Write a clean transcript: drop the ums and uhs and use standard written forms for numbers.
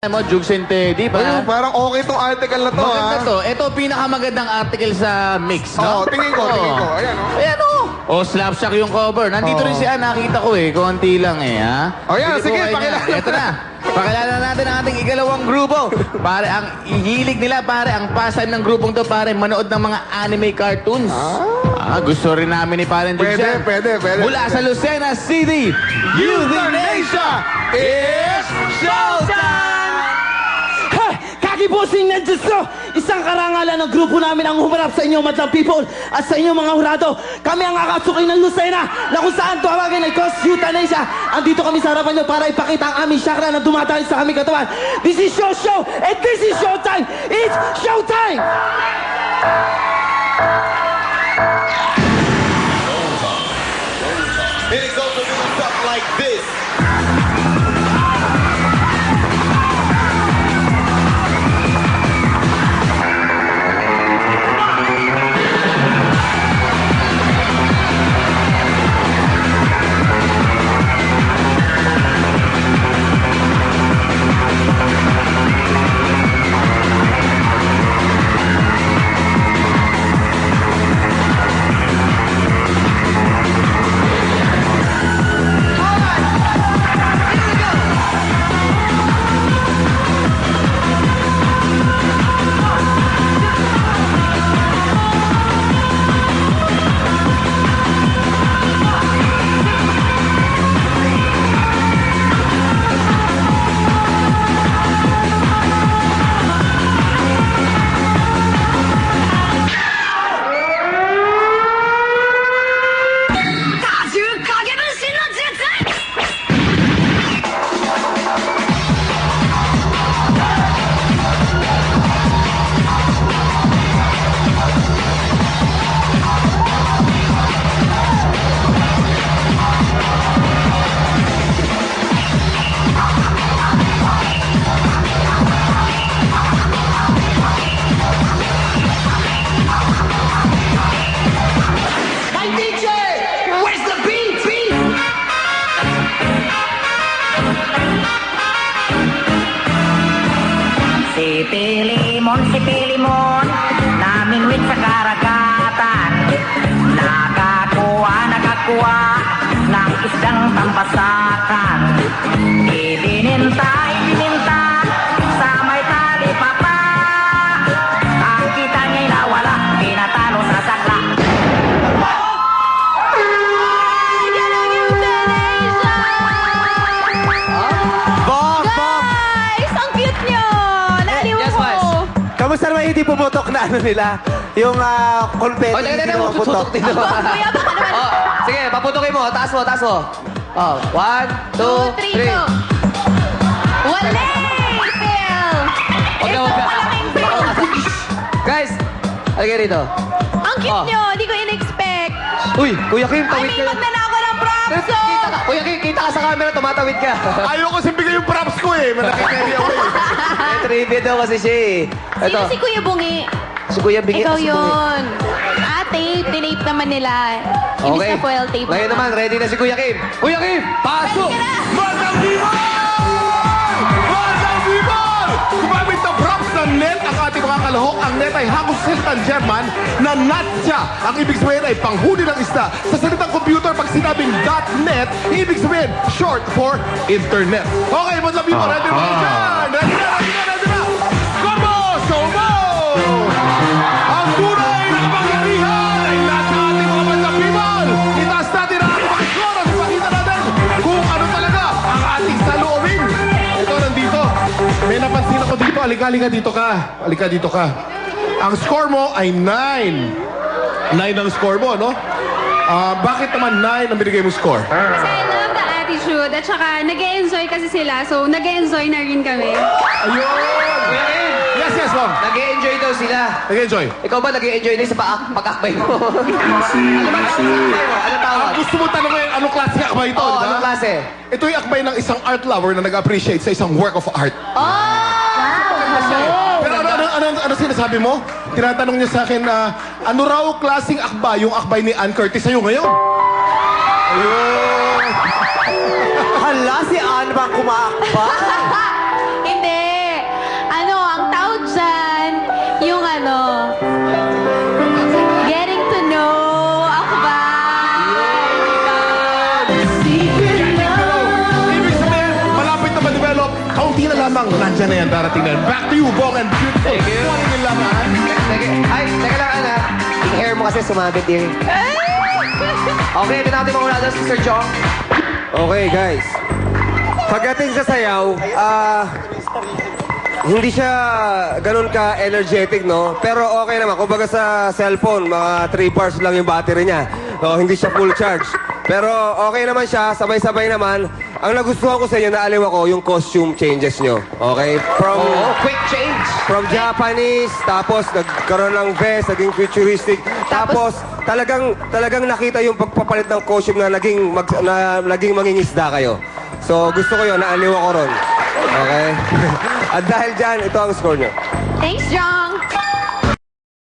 mo, Jugs and Teddy, Ayun, parang okay tong article na to, maganda ha? to. Ito, pinakamagandang article sa Mix, no? Oo, tingin ko. Ayan, oh. Ayan, oh. Oh, Slapshot yung cover. Nandito rin si Ann, nakita ko eh. Konti lang eh, ha? Oh, yan, sige, pakilala. pakilala. Ito na. Pakilala natin ang ating ikalawang grupo. Pare, ang hilig nila, pare, ang pastime ng grupong to, pare, manood ng mga anime cartoons. Gusto rin namin ni Paren Jugs yan. Pwede. Mula sa Lucena City, Euthanasia is showtime! Kakibosing na Diyos ko! Isang karangalan ng grupo namin ang humarap sa inyo, madlang people, at sa inyong mga hurado. Kami ang akasuki ng Lucena, na kung saan tuwagin ay cause euthanasia. Andito kami sa harapan nyo para ipakita ang aming chakra na dumadaan sa aming katawan. This is your show, and this is showtime! It's showtime! And it goes a little something like this. Si Pilimon, namingwit sa karagatan. Nakakuha ng isdang tampasakan. Ibininta sa may talipapa. Ang kita niya'y nawala, pinatalo sa sakla. Guys, ang cute nyo! Naliw Yes, ko! boys. Kamusta naman hindi pumutok na ano nila? Yung confetti Oh, hindi mo, pumutok. tutok dito. Kuya, baka naman. Oh, sige, paputokin mo. Taas mo. Oh, 1, 2, 3. go. Wala! Fail! Ito, malaking fail. Guys, halika rito. Ang cute nyo, hindi ko in-expect. Uy, Kuya Kim, I tawid mean, ka. magnanakaw ng props, oh! Kita ka. Kuya Kim, kita ka sa camera, tumatawid ka. Ayaw ko bigay yung props ko, eh. Malaki-carry ako, eh. May trivia daw kasi siya eh. Sino si Kuya Bungi? Si Kuya Bigay. Ikaw yun. Tape. Tinape naman nila. Imbis na foil tape. Ngayon naman, ready na si Kuya Kim. Kuya Kim, pasok! Ready ka na! Madlang Bimol! Madlang Bimol! Gumamit ng props ng net ang ating mga kalahok. Ang net ay hangos salitang German na natya. Ang ibig sabihin ay panghuli ng isda. Sa salitang computer, pag sinabing .net, ibig sabihin short for internet. Okay, Madlang Bimol, ready na dyan! Ready na! Combo! Somo! Ang tunay na kapangyarihan ay nasa ating mga Madlang Bimol! Itaas natin ang ating mga score at ipakita natin kung ano talaga ang ating saloobin. Ito, nandito. May napansin ako dito. Halika dito ka. Ang score mo ay 9. 9 ang score mo, no? Bakit naman 9 ang binigay mo score? Kasi I love the attitude at saka nag-e-enjoy kasi sila, so nag-e-enjoy na rin kami. Ayun! Kuya Kim, Yes, ma'am. nag-e-enjoy daw sila. Nag-enjoy. Ikaw ba nag-e-enjoy din sa pag-akbay mo? Ano ba tawag sa akbay mo? Ano tawag? Gusto mo tanongin anong klase akbay ito, Oo, di ba? anong klase? Ito yung akbay ng isang art lover na nag-appreciate sa isang work of art. Pero ano sinasabi mo? Tinatanong niya sa akin na ano raw klaseng akbay yung akbay ni Ann Curtis sa'yo ngayon? Ayun. Hala, si Ann bang kumakba? Hindi. sandali na lamang, nandyan na yan, darating na yan. Back to you, Bong and Beautiful. Thank you. Morning in laman. Ay, teka lang, Ana. Yung hair mo kasi sumabit din. Okay, ito natin mga hurado, Sir Jong. Okay, guys. Pagdating sa sayaw, hindi siya ganun ka-energetic, no? Pero okay naman. Kumbaga sa cellphone, mga 3 bars lang yung battery niya. No, hindi siya full charge. Pero okay naman siya, sabay-sabay naman. Ang nagustuhan ko sa inyo, naaliw ako yung costume changes nyo. Okay? Quick change. From Japanese, tapos nagkaroon ng vest, naging futuristic. Tapos talagang nakita yung pagpapalit ng costume na naging mangingisda kayo. So gusto ko yun, naaliw ako ron. Okay? At dahil dyan, ito ang score nyo. Thanks, Jong.